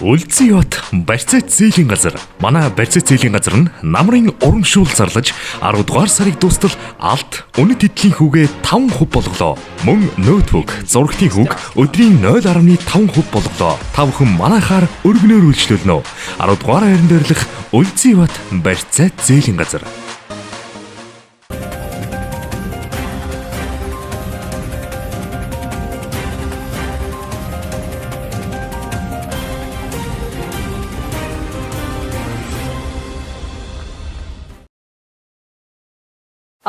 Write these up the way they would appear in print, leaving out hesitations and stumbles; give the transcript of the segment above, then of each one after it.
Үлдсэн ят барьцаат зээлийн газар. Манай барьцаат зээлийн газар нь намрын уран шүүл зарлаж 10 дугаар сарыг дуустал алт үнэт эдлийн хүүгээ 5% болголоо. Мөн ноутбук, зурагтын хүүг өдрийн 0.5% болголоо. Та бүхэн манайхаар өргөнөөр үйлчлүүлнэ. 10 дугаар хайранд дээрлэх үлдсэн ят барьцаат зээлийн газар.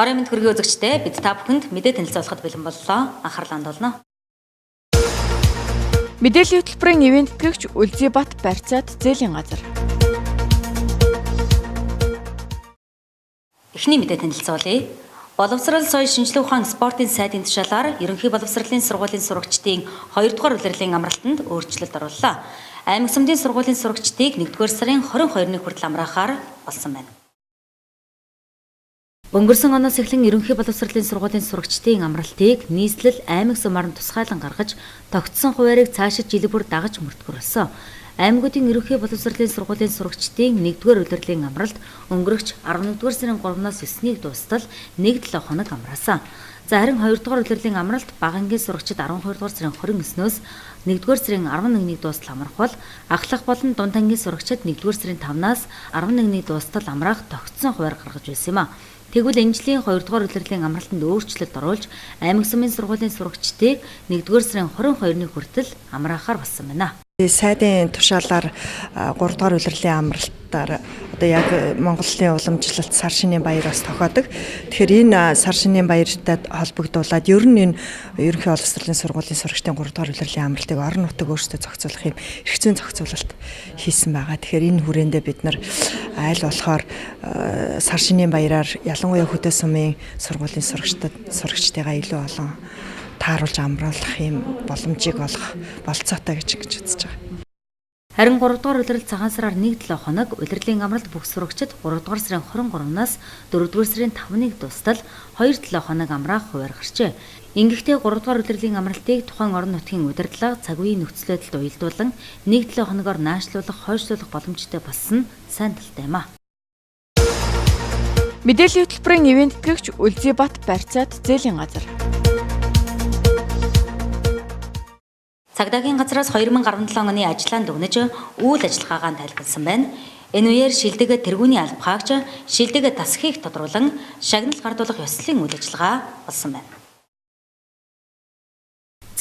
Орон мэнд хүргийн үзэгчдээ бид та бүхэнд мэдээ танилцуулахад бэлэн боллоо. Анхаарлаа хандуулна. Мэдээллийн хөтөлбөрийн ивент тэтгэгч Үлзийбат барьцаат зээлийн газар. Эхний мэдээ танилцуулъя. Боловсрол соёл шинжилгээ ухаан спортын сайдын тушаалаар ерөнхий боловсролын сургуулийн сурагчдын 2 дугаар улирлын амралтанд өөрчлөлт орууллаа. Аймаг сүмдийн сургуулийн сурагчдыг 1-р сарын 22-ны хүртэл амраахаар болсон байна. Өнгөрсөн оноос эхлэн ерөнхий боловсролын сургуулийн сурагчдын амралтыг нийслэл аймаг сумаар тусгайлан гаргаж тогтсон хуваарийг цаашид жилиг бүр дагаж мөрдгөрсөн. Аймагуудын ерөнхий боловсролын сургуулийн сурагчдын 1-р улирлын амралт өнгөрөгч 11-р сарын 3-наас 9-ийг дуустал 1-7 хоног амраасан. За харин 2-р улирлын амралт багангийн сурагчид 12-р сарын 29-өөс 1-р сарын 11-ийг дуустал амрах бол ахлах болон дунд ангийн сурагчид 1-р сарын 5-наас 11-ийг дуустал амраах тогтсон хуваар гаргаж байсан юм а. Тэгвэл энэ жилийн 2 дугаар улирлын амралтанд өөрчлөлт оруулж аймаг сумын сургуулийн сурагчдыг 1-р сарын 22-ны хүртэл амраахаар болсон байна. Сайдын тушаалаар 3 дугаар улирлын амралтаар одоо яг Монголын уламжлалт сар шинийн баяраас тохиодог. Тэгэхээр энэ сар шинийн баяртай холбогдуулаад ер нь энэ ерөнхий боловсролын сургуулийн сурагчдын 3 дугаар улирлын амралтыг орон нутаг өөрсдөө зохицуулах юм эрх зүйн зохицуулалт хийсэн байгаа. Тэгэхээр энэ хүрээндээ бид нар аль болохоор сар шинийн баяраар ялангуяа хөдөө сумын сургуулийн сурагчдыгаа илүү олон тааруулж амруулах юм боломжийг олох болцоотой гэж үзэж байгаа. Харин 3 дугаар улирал цагаан сараар 1-7 хоног улирлын амралт бүх сурагчид 3 дугаар сарын 23-наас 4 дугаар сарын 5-ыг дуустал 2-7 хоног амраах хуваар гарчээ. Ингэхдээ 3 дугаар улирлын амралтыг тухайн орон нутгийн удирдлага цаг үеийн нөхцөл байдалд уялдуулан 1-7 хоногоор наашлуулах, хойшлуулах боломжтой болсон нь сайн талтай юм а. Мэдээллийн хөтөлбөрийн ивент тэтгэгч Үлзийбат барьцаат зээлийн газар. Цагдаагийн газраас 2017 оны ажлаанд өгнөж үйл ажиллагаагаа тайлбарласан байна. Энэ үеэр шилдэг тэргүүний албахаагч шилдэг тасхийг тодруулан шагнал гардуулах ёслолын үйл ажиллагаа болсон байна.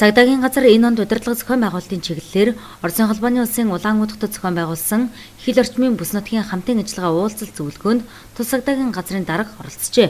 Цагдаагийн газар энэ онд удирдлага зохион байгуулалтын чиглэлээр Оросын холбооны улсын Улаанудагт зохион байгуулсан хил орчмын бүс нутгийн хамтын ажиллагаа уулзалт зөвлөгөөнд тус цагдаагийн газрын дарга оролцжээ.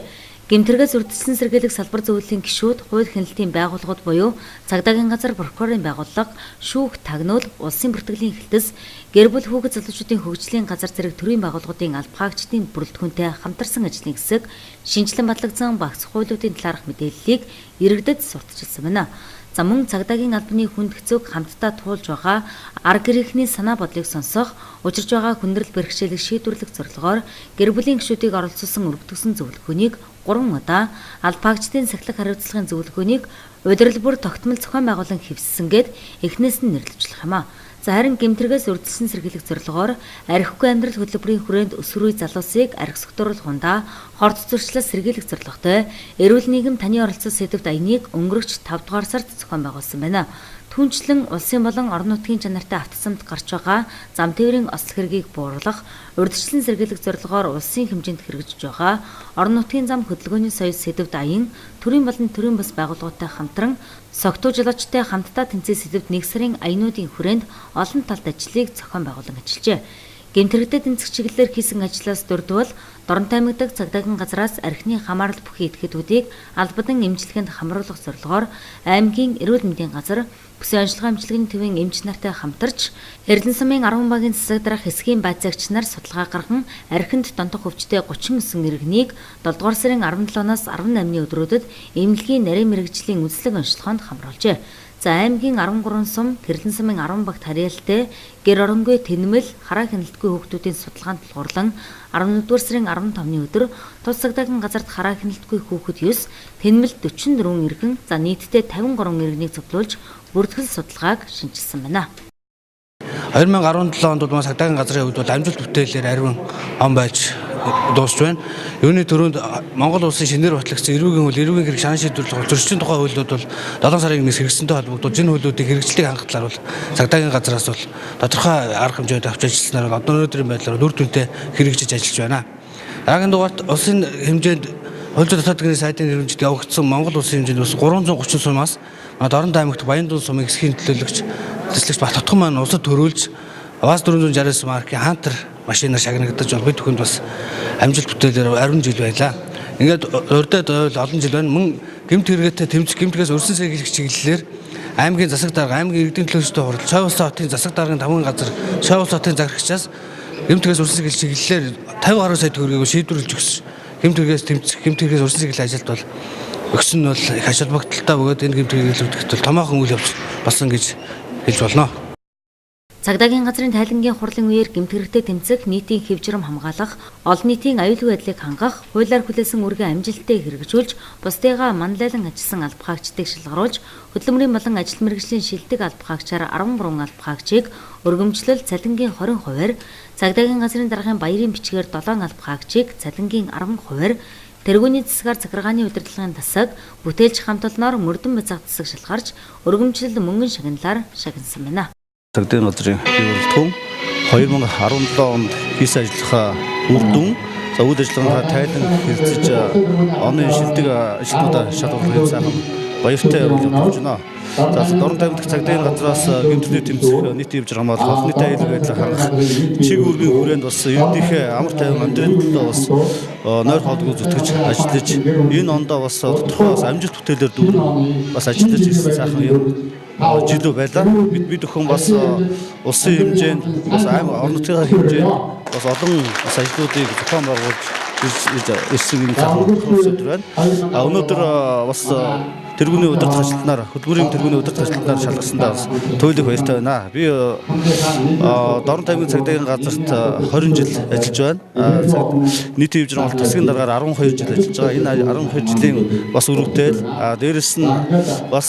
Гэмтэргээс үрдэлсэн сэргийлэх салбар зөвлөлийн гишүүд, хууль хяналтын байгууллагууд буюу цагдаагийн газар прокурорын байгууллага, шүүх тагнуул, улсын бүртгэлийн хэлтэс, гэр бүл хүүхэд залуучуудын хөгжлийн газар зэрэг төрийн байгууллагуудын албахаагчдын бүрэлдэхүүнтэй хамтарсан ажлын хэсэг шинжилэн батлагдсан багц хуулиудын талаарх мэдээллийг иргэдэд сурталчилсан байна. За мөн цагдаагийн албаны хүнд хэцүүг хамтдаа туулж байгаа арга гэрээхний санаа бодлыг сонсох, учирж байгаа хүндрэл бэрхшээлийг шийдвэрлэх зорилгоор гэр бүлийн гишүүдийг оролцуулсан өргөдөгсөн зөвлөгөөнийг 3 удаа, албаагчдын сахилах хариуцлагын зөвлөгөөнийг удирдал бүр тогтмол зохион байгуулан хэвсэнгээд эхнээс нь нэрлэвчлэх юм а. За харин гэмтэргээс үрдэлсэн сэргийлэх зорилгоор архигүй амьдрал хөтөлбөрийн хүрээнд өсвөрүй залуусыг архи согтууруулах хундаа хорт зуршлаас сэргийлэх зорилготой эрүүл нийгэм таны оролцох сэдвт аяныг өнгөрөгч 5 дугаар сард зохион байгуулсан байна. Түүнчлэн улсын болон орон нутгийн чанартай автосамд гарч байгаа зам тээврийн ослох хэргийг бууруулах, урьдчилан сэргийлэх зорилгоор улсын хэмжээнд хэрэгжиж байгаа орон нутгийн зам хөдөлгөөний соёл сэдвт аян төрийн болон төрийн бас байгууллагатай хамтран согтуу жолоочтой хамтдаа тэнцээ сэдвт 1 сарын аянуудын хүрээнд олон талт ажлыг зохион байгуулан ажиллажээ. Гэмтэрэгтэй тэнцэх чиглэлээр хийсэн ажлаас дурдвал Доронтой аймаг дахь цагдаагийн газраас архины хамаарал бүхий этгээдүүдийг албадан эмчилгээнд хамруулах зорилгоор аймгийн эрүүл мэндийн газар бүсийн онцлогоо эмчилгээний төвийн эмч нартай хамтарч Эрдэнэ сумын 10 багийн засаг дараах хэсгийн байцаагч нар судалгаа гарган архинд донтох өвчтэй 39 иргэнийг 7 дугаар сарын 17-наас 18-ны өдрүүдэд эмнэлгийн нарийн мэрэгжлийн үндэслэг онцлогоонд хамруулжээ. За аймгийн 13 сум, Тэрлэн сумын 10 багт харьяалтай гэр оронгүй тэнэмэл, хараа хяналтгүй хүүхдүүдийн судалгаанд тулгуурлан 11-р сарын 15-ны өдөр тус цагдаагийн газарт хараа хяналтгүй хүүхэд 9, тэнэмэл 44 иргэн, за нийтдээ 53 иргэнийг цуглуулж бүртгэл судалгааг шинжилсэн байна. 2017 онд бол цагдаагийн газрын хувьд бол амжилт бүтээлээр ариун он байж дуусч байна. Юуны төрөнд Монгол улсын шинээр батлагдсан эрүүгийн хууль, эрүүгийн хэрэг шаан шийдвэрлэх зөрчлийн тухай хуулиуд бол 7 сарын 1-ээс хэрэгсэнтэй холбогдуулж энэ хуулиудыг хэрэгжлийг хангах талаар бол цагдаагийн газраас бол тодорхой арга хэмжээнд авч ажилласнаар бол одоо өнөөдрийн байдлаар үр дүнтэй хэрэгжиж ажиллаж байна. Дараагийн дугаарт улсын хэмжээнд хууль зүйн дотоодын сайдын нэрмжид явагдсан Монгол улсын хэмжээнд бас 330 сумаас Дорнод аймагт Баяндун сумын эсхийн төлөөлөгч Бат Хотгон маань улсад төрүүлж ВАЗ 469 маркийн хантер машинаар шагнагдаж бид бүхэнд бас амжилт бүтээлээр 20 жил байлаа. Ингээд урдад олон жил байна. Мөн гэмт хэрэгэтэ тэмцэх гэмтгээс өрсөн сэргийлэх чиглэлээр аймгийн засаг дарга, аймгийн иргэдийн төлөөлөлтөд хурал, Шой улсын хотын засаг даргын 5 газар, Шой улсын хотын захирагчаас гэмтгээс өрсөн сэргийлэх чиглэлээр 50 гаруй сая төгрөгийг шийдвэрлэж өгсөн. Гэмтгээс тэмцэх, гэмтгээс өрсөн сэргийлэх ажилд бол өгсөн нь бол их ач холбогдолтой бөгөөд энэ гэмтгийг илүүдэхэд бол томоохон үйл явц болсон гэж хэлж болно. Цагдаагийн газрын тайлангийн хурлын үеэр гэмт хэрэгтэд тэмцэх, нийтийн хэвжрам хамгаалах, олон нийтийн аюулгүй байдлыг хангах, хуулиар хүлээсэн үүргээ амжилттай хэрэгжүүлж, бусдыгаа манлайлан ажилласан алба хаагчдыг шалгаруулж, хөдөлмөрийн болон ажил мэргэжлийн шилдэг алба хаагчаар 13 алба хаагчийг, өргөмжлөл цалингийн 20%-аар, цагдаагийн газрын даргын баярын бичгээр 7 алба хаагчийг, цалингийн 10%-аар, тэргүүний засгаар захиргааны удирдлагын тасаг, бүтээлч хамт олноор мөрдөн бацаах тасаг шалгарч, өргөмжлөл мөнгөн шагналаар шагнасан байна. Цагдаагийн газрын хөвөрлтгөн 2017 онд хийсэн ажиллахаа үр дүн за үйл ажиллагааны тайлан хэлцэж оны шилдэг ажилтнуудаа шалгуулах сайхан баяртай явуулж байна. За Дорнод аймагт цагдаагийн газраас гэмтэрний тэмцэх нийт явж хамгаалах олон нийтийн аюулгүй байдлыг хангах чиг үүргийн хүрээнд бас ерөнхийдөө амар тайван амьдралын төлөө бас нойр хоолойгоо зүтгэж ажиллаж энэ ондоо бас тодорхой амжилт бүтээлээр дүүрэн бас ажиллаж ирсэн сайхан юм жилүү байлаа. Бид өхөн бас улсын хэмжээнд бас орон нутгийн хэмжээнд бас олон бас ажлуудыг зохион байгуулж ирсэн юм зөвлөд байна. Өнөөдөр бас тэргүүний удирдах ажилтнаар хөдөлмөрийн тэргүүний удирдах ажилтнаар шалгасандаа бас туйлыг баяртай байна. Би Дорнод аймгийн цагдаагийн газарт 20 жил ажиллаж байна. Нийтийн хэмжээ бол тасгийн дараагаар 12 жил ажиллаж байгаа. Энэ 12 жилийн бас өрөвдөл дээрэс нь бас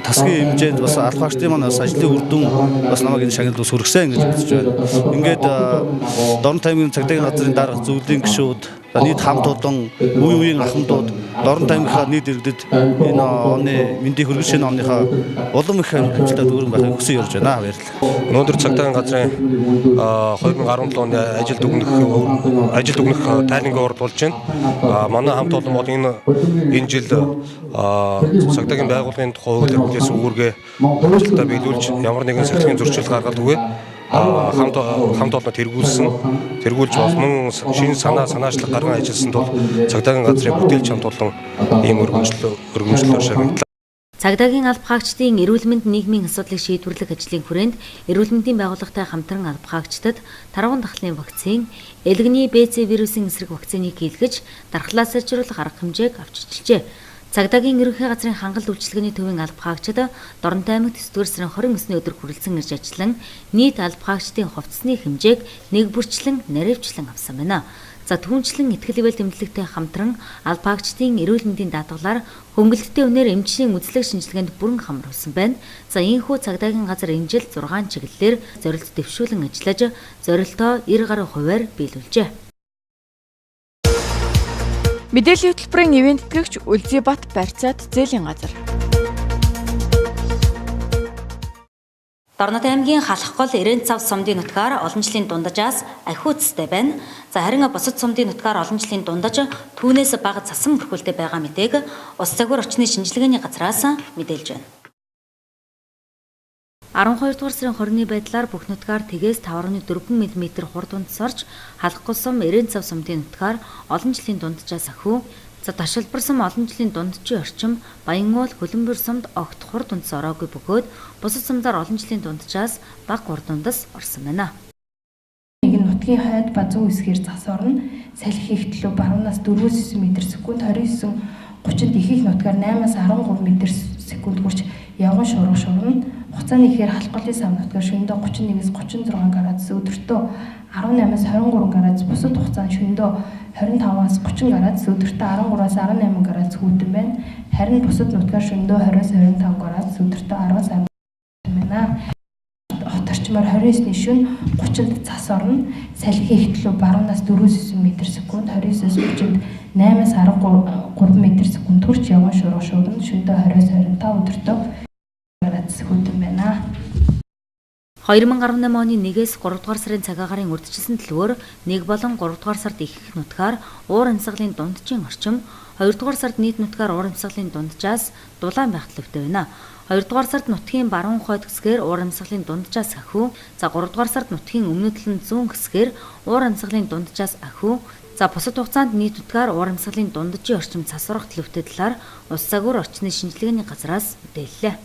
тасгийн хэмжээнд бас алба хаагчдын маань бас ажлын үр дүн бас намайг энэ шагналд ус хүргэсэн гэж бодож байна. Ингээд Дорнод аймгийн цагдаагийн газрын дарга зөвлөлийн гишүүд нийт хамт олон үеийн ахмадууд Дорнод аймгийнхаа нийт иргэдэд энэ оны мэндийг хүргэж шинэ оныхаа улам их амжилттай дүүрэн байхыг хүсэн ярьж байна. Баярлалаа. Өнөөдөр цагдаагийн газрын 2017 оны ажил дүгнэх тайлангийн урд болж байна. Манай хамт олон бол энэ жил цагдаагийн байгууллагын тухай хуулиар хүлээсэн үүргээ амжилттай биелүүлж ямар нэгэн сахилгын зөрчил гаргадаггүй хамт олон тэргүүлж мөн шинэ санаачлах гарган ажилласанд бол цагдаагийн газрын бүтээлч хамт олон ийм өргөмжлөлөөр шагналаа. Цагдаагийн алба хаагчдын эрүүл мэнд нийгмийн асуудлыг шийдвэрлэх ажлын хүрээнд эрүүл мэндийн байгууллагатай хамтран алба хаагчдад таргуун дахлын вакцин, элгэний БЦ вирусын эсрэг вакциныг хийлгэж дархлаа сайжруулах арга хэмжээг авч ажиллажээ. Цагдаагийн ерөнхий газрын хангалтт үйлчилгээний төвийн алба хаагчид Дорнод аймагт 9-р сарын 29-ны өдөр хүрэлцэн ирж ажиллан нийт алба хаагчдын хувцсны хэмжээг нэг бүрчлэн наривчлан авсан байна. За түүнчлэн ихтгэл ивэл тэмдэглэгтэй хамтран алба хаагчдын эрүүл мэндийн даатгалаар хөнгөлөлттэй үнээр эмчийн үзлэг шинжилгээнд бүрэн хамруулсан байна. За ийхүү цагдаагийн газар энэ жил 6 чиглэлээр зорилт дэвшүүлэн ажиллаж зорилтоо 90 гаруй хувиар биелүүлжээ. Мэдээллийн хөтөлбөрийн ивент гэгч Үлзийбат барьцаад зээлийн газар. Дорнод аймгийн Халахгол Ирэн-цав сумдын нутгаар олон жилийн дундажаас ахиуцтай байна. За харин бусад сумдын нутгаар олон жилийн дундаж түүнээс бага цасан бүрхүүлтэй байгаа мэдээг Ус цагвар орчны шинжилгээний газраас мэдээлж байна. 12 дугаар сарын 20-ны байдлаар бүх нутгаар тгээс 5.4 мм хурд унтс орж Халахгол сум Ирэн-цав сумдын нутгаар олон жилийн дундажаас ахиу. За ташилбар сум олон жилийн дундчийн орчим Баянгуул Хөлбөмбөр сумд огт хурд унтс ороогүй бөгөөд бусад сумдаар олон жилийн дундчаас бага хурд унтс орсон байна. Нэг нутгийн хойд ба зүүн хэсгээр зас орно. Салхи их төлөв баруунаас 4-9 м/секунд 29-30-д ихэнх нутгаар 8-аас 13 м/секунд хүрч явган шуурга шуурна. Хугацааны ихээр Халахголын сав нутгаар шөнөдөө 31-с 36 градус, өдөртөө 18-аас 23 градус, бусад хугацаанд шөнөдөө 25-аас 30 градус, өдөртөө 13-аас 18 градус хүйтэн байна. Харин бусад нутгаар шөнөдөө 20-аас 25 градус, өдөртөө 10-аас 10 байна. Хот орчин зарчмаар 29-ний шөнө 30-д цас орно. Салхи ихтлүү баруунаас 4-9 м/сек, 29-с 30-д 8-аас 13 м/сек хүрч явган шуурга шуурна. Шөнөдөө 20-25 өдөртөө градус хүйтэн байна. 2018 оны 1-ээс 3 дугаар сарын цаг агарын урьдчилсан төлөвөөр 1 болон 3 дугаар сард ихэнх нутгаар уур амьсгалын дунджийн орчим, 2 дугаар сард нийт нутгаар уур амьсгалын дунджаас дулаан байх төлөвтэй байна. 2 дугаар сард нутгийн баруун хойд хэсгээр уур амьсгалын дунджаас ахиу, за 3 дугаар сард нутгийн өмнөд талын зүүн хэсгээр уур амьсгалын дунджаас ахиу, за бусад хугацаанд нийт нутгаар уур амьсгалын дунджийн орчим засварах төлөвтэй талаар Улс загвар орчны шинжилгээний газраас мэдээллээ.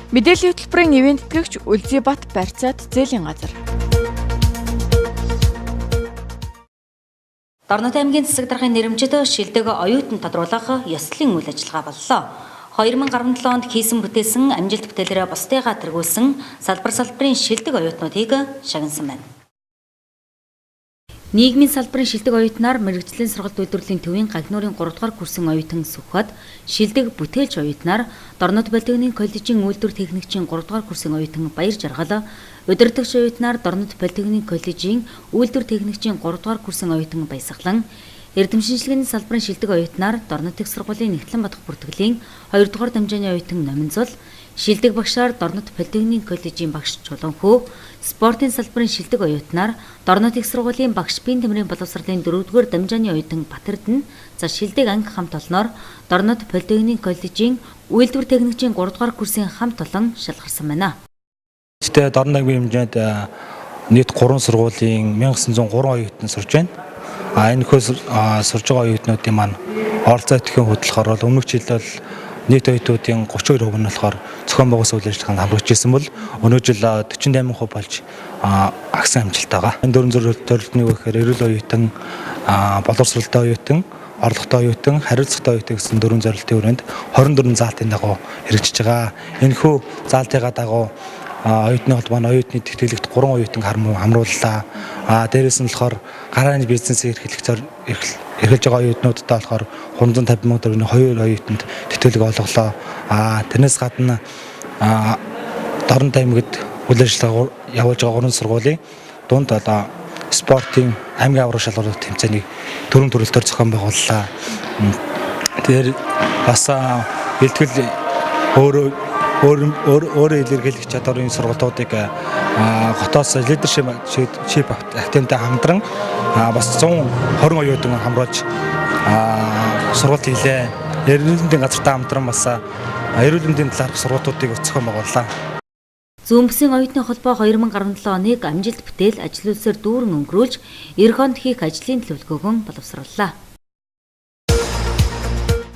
Мэдээллийн хөтөлбөрийн ивент тэтгэгч Үлзийбат барьцаат зээлийн газар. Дорнод аймгийн засаг даргын нэрэмжит шилдэг оюутан тодруулах ёслолын үйл ажиллагаа боллоо. 2017 онд хийсэн бүтээсэн амжилт бүтээлээрээ бусдыгаа тэргүүлсэн салбарын шилдэг оюутнуудыг шагнасан байна. Нийгмийн салбарын шилдэг оюутнаар мэрэгжлийн сургалт үйлдвэрлэлийн төвийн гагнуурын 3 дугаар курсын оюутан Сүхбат, шилдэг бүтээлч оюутнаар Дорнод Политехникийн коллежийн үйлдвэр техникчийн 3 дугаар курсын оюутан Баяр Жаргал, удирдагч оюутнаар Дорнод Политехникийн коллежийн үйлдвэр техникчийн 3 дугаар курсын оюутан Баясгалан, эрдэм шинжилгээний салбарын шилдэг оюутнаар Дорнод их сургуулийн Нэгтлэн бодох бүртгэлийн 2 дугаар дамжааны оюутан Номинзул, шилдэг багшаар Дорнод Политехникийн коллежийн багш Чуланхүү, спортын салбарын шилдэг оюутнаар Дорнод их сургуулийн багш биеийн тэмрийн боловсролын 4-р дамжааны оюутан Батэрдэн, за шилдэг анги хамт олноор Дорнод Политехникийн коллежийн үйлдвэр техникчийн 3 дугаар курсын хамт олон шалгарсан байна. Гэхдээ Дорнод аймгийн хэмжээнд нийт 3 сургуулийн 1903 оюутан сурж байна. Энэ сурж байгаа оюутнуудын маань оролцоо идэвхтэй хөтлөхөөр бол өмнөх жил бол нийт оюутнуудын 32% нь болохоор зохион байгуулсан үйл ажиллагаанд хамрагч ирсэн бол өнөө жил 48% болж агсан амжилт байгаа. Энэ дөрвөн зорилтны үгээр эрүүл оюутан, боловсролтой оюутан, орлоготой оюутан, хариуцлагатай оюутан гэсэн дөрвөн зорилтын хүрээнд 24 заалтын дагуу хэрэгжиж байгаа. Энэхүү заалтыгаа дагуу оюутны холбооны оюутны тэтгэлэгт 3 оюутан хамрууллаа. Дээрээс нь болохоор гарааны бизнесийг эрхэлж байгаа оюутнуудтай болохоор 350 сая төгрөгийн 2 оюутанд тэтгэлэг олголоо. Тэрнээс гадна Дорнод аймагт үйл ажиллагаа явуулж байгаа 3 сургуулийн дунд одоо спортын аймгийн аврах шалгуурлах тэмцээнийг төрөн төрөлтөөр зохион байгууллаа. Тэр бас бэлтгэл өөрөө илэрхийлэх чадварын сургалтуудыг хотоос лидершип активтай хамтран бас 120 оюутан хамруулж сургалт хийлээ. Эрүүл мэндийн газартай хамтран бас эрүүл мэндийн талаарх сургалтуудыг зохион байгууллаа. Зүүн бүсийн оюутны холбоо 2017 оныг амжилт бүтээл ажил үйлсээр дүүрэн өнгөрүүлж, эх онд хийх ажлын төлөвлөгөөгөө боловсрууллаа.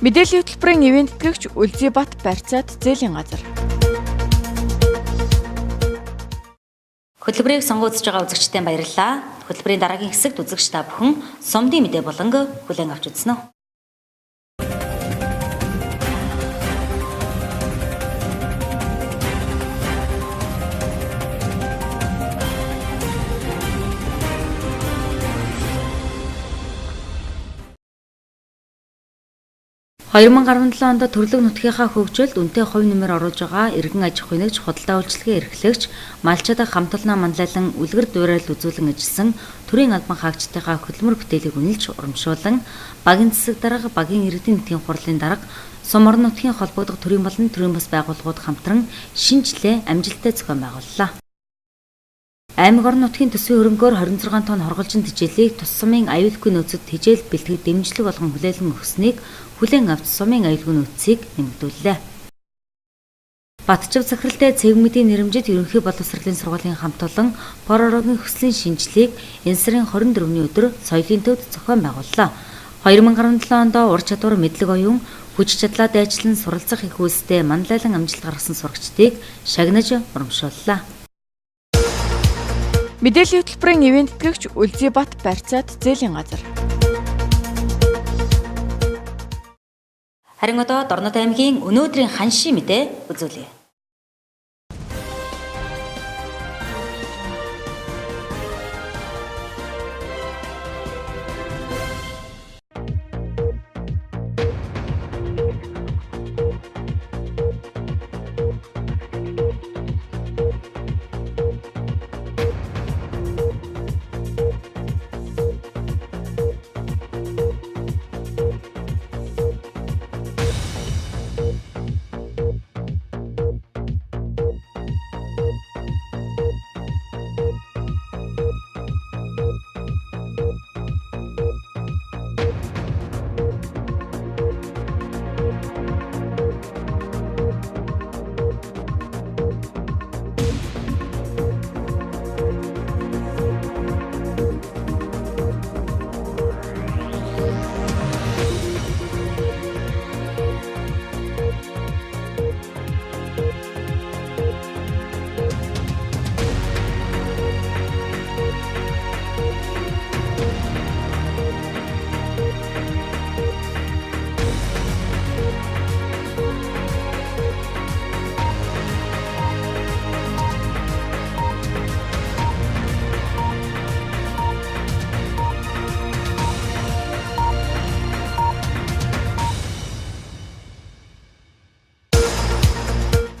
Мэдээллийн хөтөлбөрийн ивент тэтгэгч Үлзийбат барьцаат зээлийн газар. Хөтөлбөрийг сонгоодсож байгаа үзэгчдэд баярлалаа. Хөтөлбөрийн дараагийн хэсэгт үзэгч та бүхэн сумдын мэдээ болон хүлээн авч үзнэ үү. – 2017 онд төрлөг нутгийнхаа хөгжилд үнэтэй хувь нэмэр оруулж байгаа иргэн аж ахуй нэгж худалдаа үйлчлэгээ эрхлэгч малчид хамтлалнаа манлайлан үлгэр дуурайл үзүүлэн ажилласан төрийн албан хаагчдынхаа хөдөлмөр бүтээлийг үнэлж урамшуулан багийн засаг дарга, багийн иргэдийн нутгийн хурлын дарга, сум орон нутгийн холбогдох төрийн болон төрийн бас байгууллагууд хамтран шинжилгээ амжилттай зохион байгууллаа. Аймаг орон нутгийн төсвийн хөрөнгөөр 26 тонн хорголжин тэжээлийг тус сумын аюулгүй нөөцөд тэжээл бэлтгэж дэмжлэг болгон хүлээлгэн өгснгийг хүлээн авч сумын аюулгүй нөөцийг нэмэгдүүллээ. Батчав захиралтай цэгмэдийн нэрэмжит ерөнхий боловсролын сургуулийн хамт олон Поророгийн хөслийн шинжилгээг энэ сарын 24-ний өдөр соёлын төвд зохион байгууллаа. 2017 онд ур чадвар мэдлэг оюун хүч чадлаа дайчлан суралцах их үйлстэй манлайлан амжилт гаргасан сурагчдыг шагнаж урамшууллаа. Мэдээллийн хөтөлбөрийн ивент тэтгэгч Үлзийбат барьцаат зээлийн газар. Харин одоо Дорнод аймгийн өнөөдрийн ханшийн мэдээ үзүүлье.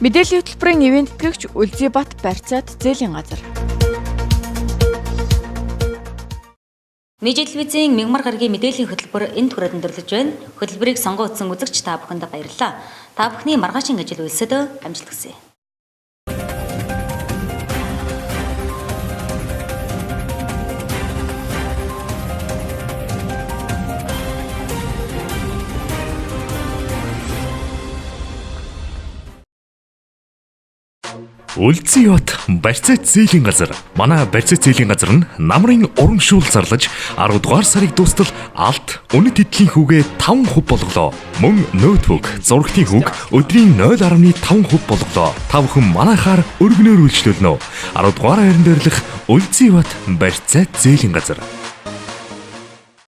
Мэдээллийн хөтөлбөрийн ивент гэгч Үлзийбат барьцаад зээлийн газар. Нийт телевизийн мягмар гарагийн мэдээллийн хөтөлбөр энэ түрээд өндөрлөж байна. Хөтөлбөрийг сонгон утсан үзэгч та бүхэнд баярлалаа. Та бүхний маргаашийн ажил үйлсэд амжилт хүсье. Үлзийбат барьцаат зээлийн газар. Манай барьцаат зээлийн газар нь намрын урамшуул зарлаж 10 дугаар сарыг дуустал алт үнэт эдлийн хүүгээ 5% болголоо. Мөн ноутбук, зурагтын хүүг өдрийн 0.5% болголоо. Та бүхэн манайхаар өргөнөөр үйлчлүүлнэ. 10 дугаар хайранд дээрлэх Үлзийбат барьцаат зээлийн газар.